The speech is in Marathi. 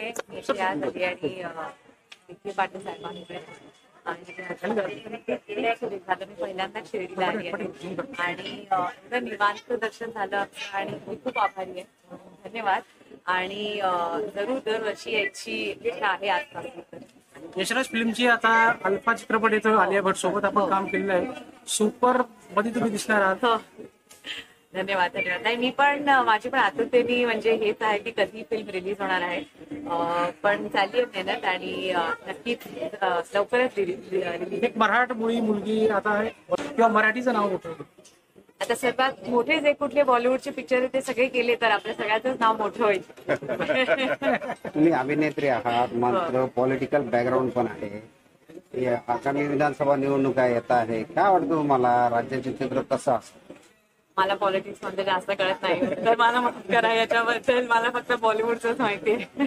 आहे मी श्रेया झाली आणि विखे पाटील साहेबांकडे आणि झालं मी पहिल्यांदा शिर्डीला आली आहे आणि एकदम निवांत दर्शन झालं आमचं आणि मी खूप आभारी आहे. धन्यवाद. आणि जरूर दरवर्षी यायची इच्छा आहे आजपासून. यशराज फिल्मची आता अल्फा चित्रपट येतो आलिया भट सोबत आपण काम केलेलं आहे. सुपर मध्ये तुम्ही दिसणार आहात. हो. धन्यवाद धन्यवाद. नाही मी पण माझी पण आतुरतेने म्हणजे हेच आहे की कधी फिल्म रिलीज होणार आहे. पण चालली आहे मेहनत आणि नक्कीच लवकरच रिलीज. एक मराठमोळी मुलगी आता आहे किंवा मराठीचं नाव होतं. आता सर्वात मोठे जे कुठले बॉलिवूडचे पिक्चर ते सगळे केले तर आपल्या सगळ्यांचंच नाव मोठं होईल. तुम्ही अभिनेत्री आहात मात्र पॉलिटिकल बॅकग्राऊंड पण आहे. आगामी विधानसभा निवडणुका येत आहे, काय वाटतं तुम्हाला राज्याचे चित्र कसं असतं? मला पॉलिटिक्स मध्ये जास्त कळत नाही तर मला मदत करा याच्याबद्दल. मला फक्त बॉलिवूडच माहिती आहे.